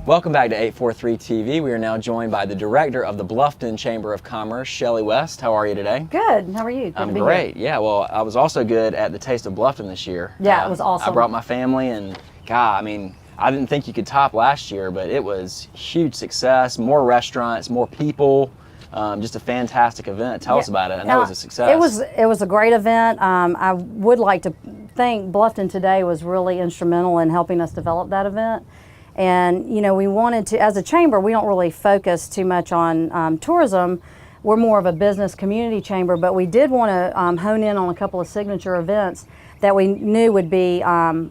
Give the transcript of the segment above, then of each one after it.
Welcome back to 843 TV. We are now joined by the director of the Bluffton Chamber of Commerce, Shellie West. How are you today? Good. How are you? Good I'm great. Yeah, well, I was also good at the Taste of Bluffton this year. Yeah, it was awesome. I brought my family, and God, I mean, I didn't think you could top last year, but it was huge success, more restaurants, more people, just a fantastic event. Tell us about it. I know it was a success. It was a great event. I would like to think Bluffton today was really instrumental in helping us develop that event. And you know, we wanted to, as a chamber, we don't really focus too much on tourism. We're more of a business community chamber, but we did want to hone in on a couple of signature events that we knew would be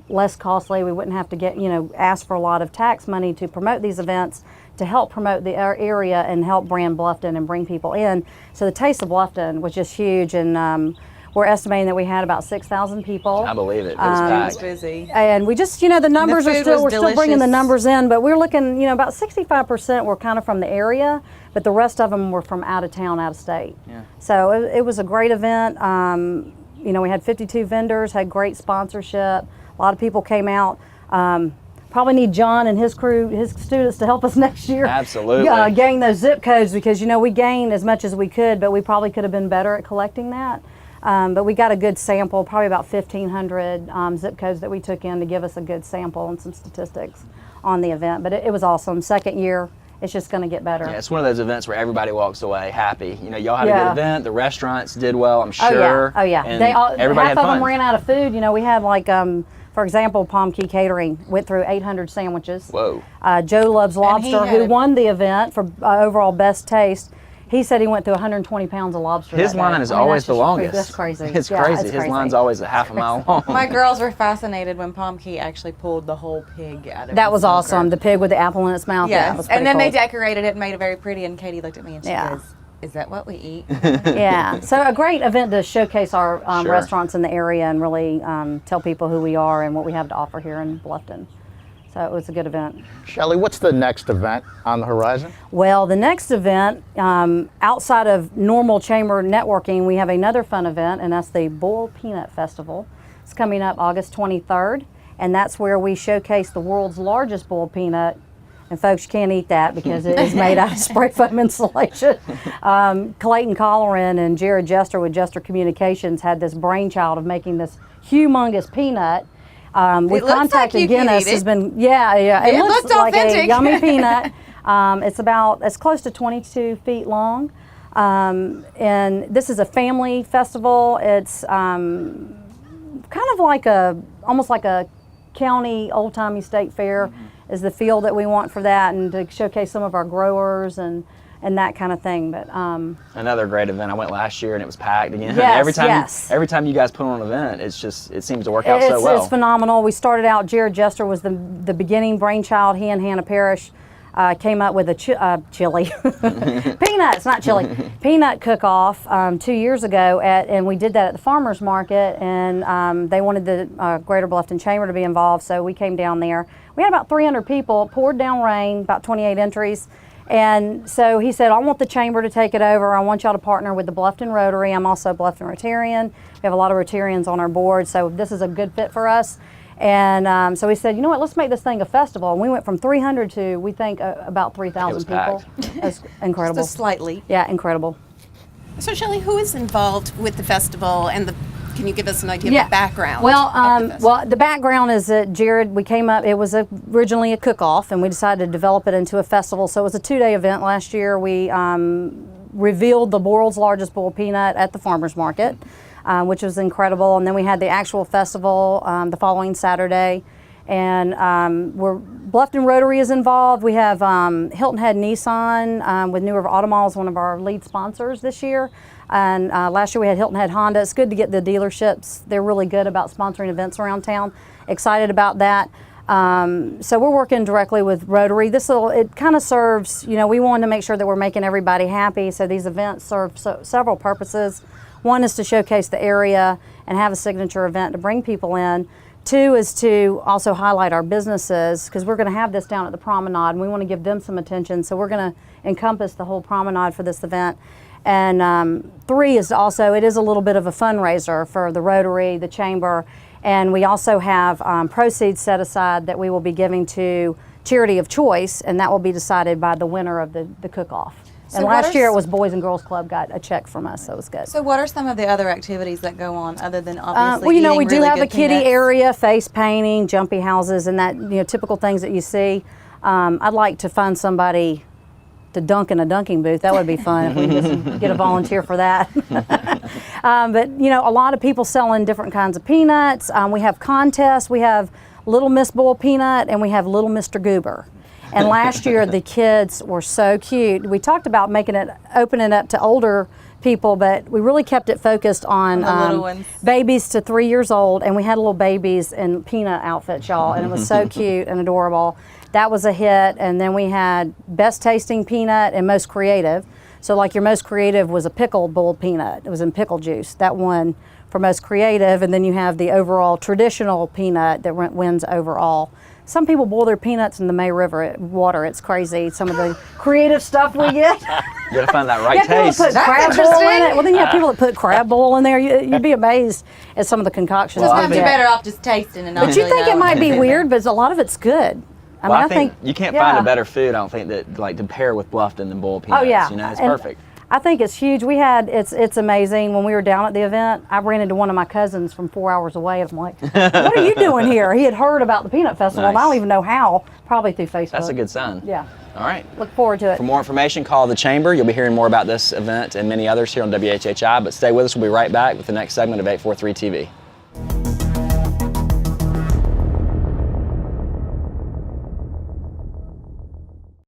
less costly. We wouldn't have to get, ask for a lot of tax money to promote these events, to help promote the area and help brand Bluffton and bring people in. So the Taste of Bluffton was just huge, and we're estimating that we had about 6,000 people. I believe it. It was packed. It was busy. And we just, the numbers we're still bringing the numbers in, but we're looking, about 65% were kind of from the area, but the rest of them were from out of town, out of state. Yeah. So it was a great event. We had 52 vendors, had great sponsorship. A lot of people came out. Probably need John and his crew, his students, to help us next year. Absolutely. Gain those zip codes, because we gained as much as we could, but we probably could have been better at collecting that. But we got a good sample, probably about 1,500 zip codes that we took in to give us a good sample and some statistics on the event. But it was awesome. Second year, it's just going to get better. Yeah, it's one of those events where everybody walks away happy. Y'all had a good event. The restaurants did well, I'm sure. Oh yeah. And half everybody had of fun. them ran out of food. We had like, for example, Palm Key Catering went through 800 sandwiches. Whoa. Joe Loves Lobster, who won the event for overall best taste. He said he went through 120 pounds of lobster. His line is always the longest. That's crazy. It's crazy. His line's always a half a mile long. My girls were fascinated when Palm Key actually pulled the whole pig out of That was awesome. The pig with the apple in its mouth. Yes. Yeah, was and then cool. they decorated it and made it very pretty, and Katie looked at me and she goes, "Is that what we eat?" Yeah. So a great event to showcase our Sure. restaurants in the area and really tell people who we are and what we have to offer here in Bluffton. So it was a good event. Shellie, what's the next event on the horizon? Well, the next event, outside of normal chamber networking, we have another fun event, and that's the Boiled Peanut Festival. It's coming up August 23rd, and that's where we showcase the world's largest boiled peanut. And folks, you can't eat that because it is made out of spray foam insulation. Clayton Colleran and Jared Jester with Jester Communications had this brainchild of making this humongous peanut. We contacted Guinness. Has been It looks like authentic. A yummy peanut. It's close to 22 feet long, and this is a family festival. It's kind of like almost like a county old-timey state fair is the feel that we want for that, and to showcase some of our growers and that kind of thing. But another great event. I went last year and it was packed again. Yes, every time you guys put on an event, it seems to work out so well. It's phenomenal. We started out, Jared Jester was the beginning brainchild. He and Hannah Parrish came up with a chili peanuts, not chili, peanut cook-off 2 years ago, and we did that at the farmers market, and they wanted the Greater Bluffton Chamber to be involved, so we came down there. We had about 300 people. It poured down rain, about 28 entries. And so he said, I want the chamber to take it over. I want y'all to partner with the Bluffton Rotary. I'm also a Bluffton Rotarian. We have a lot of Rotarians on our board, so this is a good fit for us. And so we said, you know what, let's make this thing a festival. And we went from 300 to, we think, about 3,000 people. That's incredible. Just slightly. Yeah, incredible. So Shellie, who is involved with the festival, and can you give us an idea of the background? Well, the background is that Jared, we came up, it was originally a cook-off, and we decided to develop it into a festival. So it was a 2-day event last year. We revealed the world's largest boiled peanut at the farmers market, which was incredible. And then we had the actual festival the following Saturday. And Bluffton Rotary is involved. We have Hilton Head Nissan with New River Automall, one of our lead sponsors this year. And last year we had Hilton Head Honda. It's good to get the dealerships. They're really good about sponsoring events around town. Excited about that. So we're working directly with Rotary. It kind of serves, we wanted to make sure that we're making everybody happy. So these events serve several purposes. One is to showcase the area and have a signature event to bring people in. Two is to also highlight our businesses, because we're going to have this down at the promenade and we want to give them some attention. So we're going to encompass the whole promenade for this event. And three is also, it is a little bit of a fundraiser for the Rotary, the Chamber, and we also have proceeds set aside that we will be giving to charity of choice, and that will be decided by the winner of the cook-off. So And what last are year it s- was Boys and Girls Club got a check from us, so it was good. So what are some of the other activities that go on other than obviously well, you know, eating we do really have a good kiddie peanuts? area, face painting, jumpy houses, and that, you know, typical things that you see. I'd like to find somebody to dunk in a dunking booth. That would be fun if we could get a volunteer for that. But, you know, a lot of people selling different kinds of peanuts. We have contests. We have Little Miss Bull Peanut and we have Little Mr. Goober. And last year the kids were so cute. We talked about opening it up to older people, but we really kept it focused on the little ones. babies to 3 years old, and we had little babies in peanut outfits, y'all, and it was so cute and adorable. That was a hit. And then we had best tasting peanut and most creative. So like your most creative was a pickled bull peanut. It was in pickle juice. That won for most creative. And then you have the overall traditional peanut that wins overall. Some people boil their peanuts in the May River water. It's crazy. Some of the creative stuff we get. You gotta find that right You have taste. people that put crab boil in it. Well, then you have people that put crab boil in there. You'd be amazed at some of the concoctions. Sometimes we you're get. better off just tasting and not But you really think it knowing. might be weird, but a lot of it's good. Well, I think you can't find a better food. I don't think that like to pair with Bluffton than boiled peanuts. Oh yeah, You know, it's And perfect. I think it's huge. It's amazing. When we were down at the event, I ran into one of my cousins from 4 hours away. I'm like, what are you doing here? He had heard about the Peanut Festival, and I Nice. don't even know how. Probably through Facebook. That's a good sign. Yeah. All right. Look forward to it. For more information, call the Chamber. You'll be hearing more about this event and many others here on WHHI, but stay with us. We'll be right back with the next segment of 843 TV.